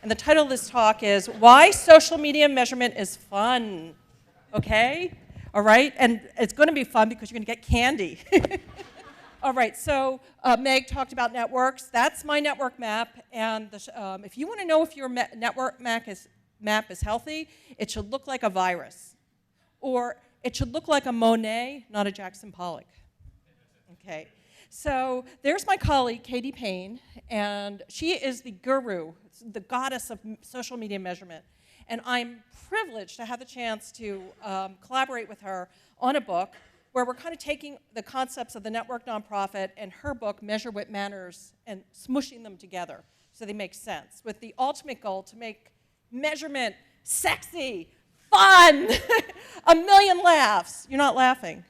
And the title of this talk is Why Social Media Measurement is Fun. Okay? All right? And it's going to be fun because you're going to get candy. All right, so Meg talked about networks. That's my network map. And if you want to know if your network map is healthy, it should look like a virus. Or it should look like a Monet, not a Jackson Pollock. Okay. So there's my colleague, Katie Payne, and she is the guru, the goddess of social media measurement. And I'm privileged to have the chance to collaborate with her on a book where we're kind of taking the concepts of the network nonprofit and her book, Measure What Matters, and smushing them together so they make sense, with the ultimate goal to make measurement sexy, fun, a million laughs. You're not laughing.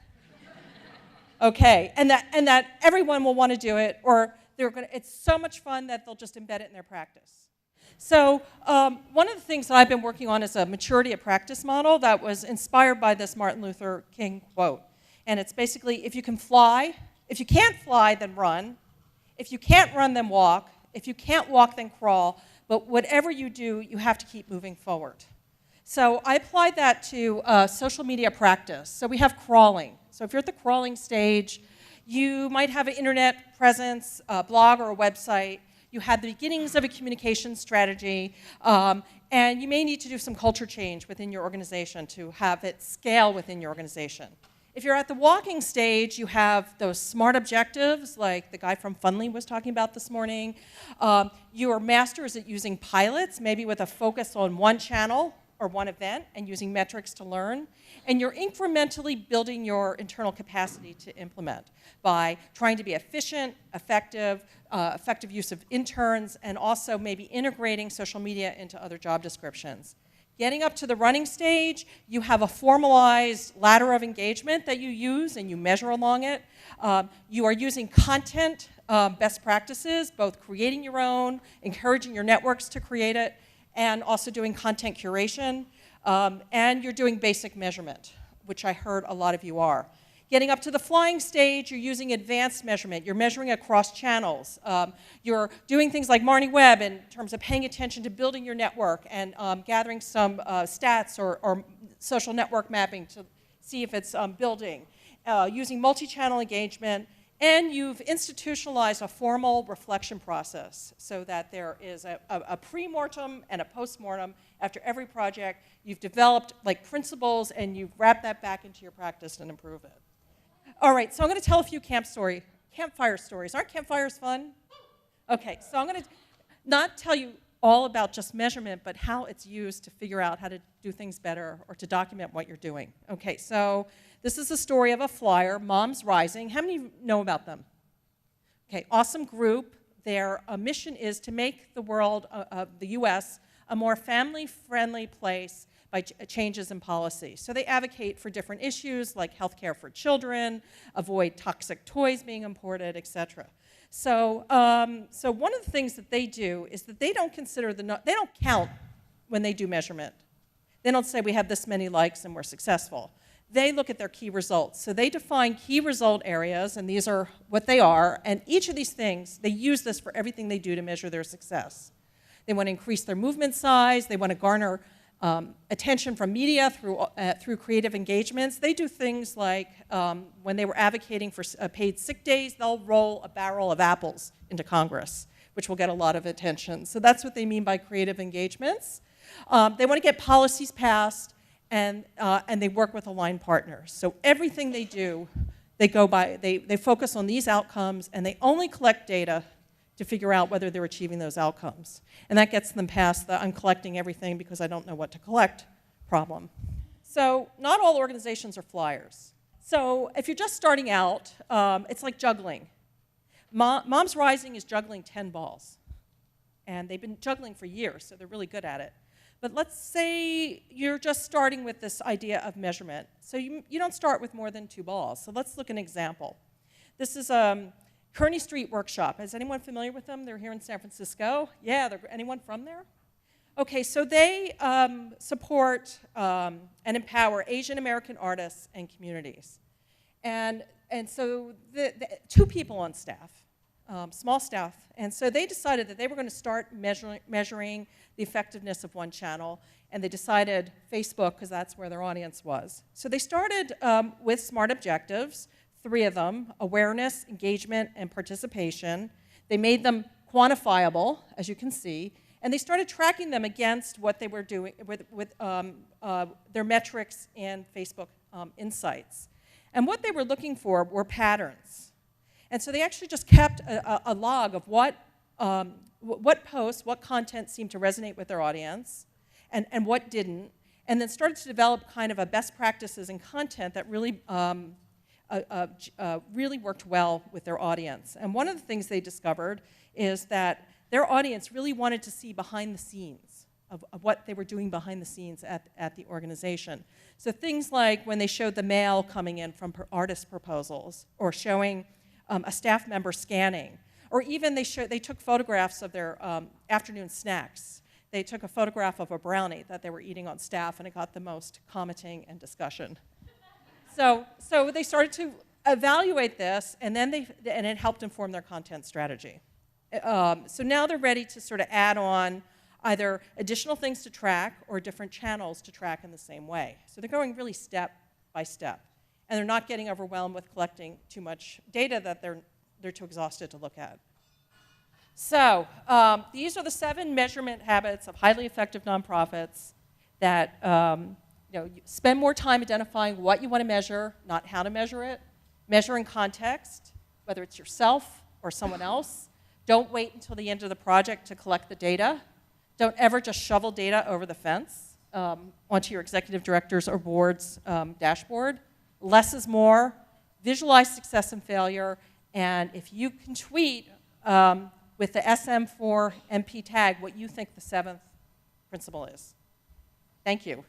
Okay, and that everyone will want to do it, or it's so much fun that they'll just embed it in their practice. So one of the things that I've been working on is a maturity of practice model that was inspired by this Martin Luther King quote. And it's basically, if you can fly, if you can't fly, then run. If you can't run, then walk. If you can't walk, then crawl. But whatever you do, you have to keep moving forward. So I applied that to social media practice. So we have crawling. So if you're at the crawling stage, you might have an internet presence, a blog or a website. You had the beginnings of a communication strategy, and you may need to do some culture change within your organization to have it scale within your organization. If you're at the walking stage, you have those SMART objectives, like the guy from Fundly was talking about this morning. You are masters at using pilots, maybe with a focus on one channel or one event, and using metrics to learn. And you're incrementally building your internal capacity to implement by trying to be efficient, effective use of interns, and also maybe integrating social media into other job descriptions. Getting up to the running stage, you have a formalized ladder of engagement that you use and you measure along it. You are using content best practices, both creating your own, encouraging your networks to create it, and also doing content curation. And you're doing basic measurement, which I heard a lot of you are. Getting up to the flying stage, you're using advanced measurement. You're measuring across channels. You're doing things like Marnie Webb in terms of paying attention to building your network and gathering some stats or social network mapping to see if it's building. Using multi-channel engagement. And you've institutionalized a formal reflection process so that there is a pre-mortem and a post-mortem after every project. You've developed like principles and you've wrapped that back into your practice and improve it. All right, so I'm going to tell a few campfire stories. Aren't campfires fun? Okay, so I'm going to not tell you all about just measurement, but how it's used to figure out how to do things better or to document what you're doing. Okay, so this is the story of a flyer, Moms Rising. How many know about them? Okay, awesome group. Their mission is to make the world, the US, a more family-friendly place by changes in policy. So they advocate for different issues like healthcare for children, avoid toxic toys being imported, et cetera. So one of the things that they do is that they don't count when they do measurement. They don't say we have this many likes and we're successful. They look at their key results. So they define key result areas, and these are what they are, and each of these things, they use this for everything they do to measure their success. They want to increase their movement size, they want to garner attention from media through creative engagements. They do things like when they were advocating for paid sick days, they'll roll a barrel of apples into Congress, which will get a lot of attention. So that's what they mean by creative engagements. They want to get policies passed, and they work with aligned partners. So everything they do, they focus on these outcomes, and they only collect data to figure out whether they're achieving those outcomes. And that gets them past the I'm collecting everything because I don't know what to collect problem. So not all organizations are flyers. So if you're just starting out, it's like juggling. Moms Rising is juggling 10 balls. And they've been juggling for years, so they're really good at it. But let's say you're just starting with this idea of measurement. So you don't start with more than 2 balls. So let's look at an example. This is Kearney Street Workshop. Is anyone familiar with them? They're here in San Francisco. Yeah, anyone from there? Okay, so they support and empower Asian American artists and communities. And so 2 people on staff. small staff. And so they decided that they were going to start measuring the effectiveness of one channel. And they decided Facebook, because that's where their audience was. So they started with SMART objectives, 3 of them: awareness, engagement, and participation. They made them quantifiable, as you can see. And they started tracking them against what they were doing with their metrics in Facebook Insights. And what they were looking for were patterns. And so they actually just kept a log of what posts, what content seemed to resonate with their audience, and what didn't, and then started to develop kind of a best practices in content that really, really worked well with their audience. And one of the things they discovered is that their audience really wanted to see behind the scenes of what they were doing behind the scenes at the organization. So things like when they showed the mail coming in from artist proposals, or showing a staff member scanning, or even they took photographs of their afternoon snacks. They took a photograph of a brownie that they were eating on staff, and it got the most commenting and discussion. So they started to evaluate this, and then it helped inform their content strategy. So now they're ready to sort of add on either additional things to track or different channels to track in the same way. So they're going really step by step, and they're not getting overwhelmed with collecting too much data that they're too exhausted to look at. So these are the 7 measurement habits of highly effective nonprofits that you spend more time identifying what you want to measure, not how to measure it. Measure in context, whether it's yourself or someone else. Don't wait until the end of the project to collect the data. Don't ever just shovel data over the fence onto your executive director's or board's dashboard. Less is more. Visualize success and failure. And if you can tweet with the SM4MP tag what you think the 7th principle is. Thank you.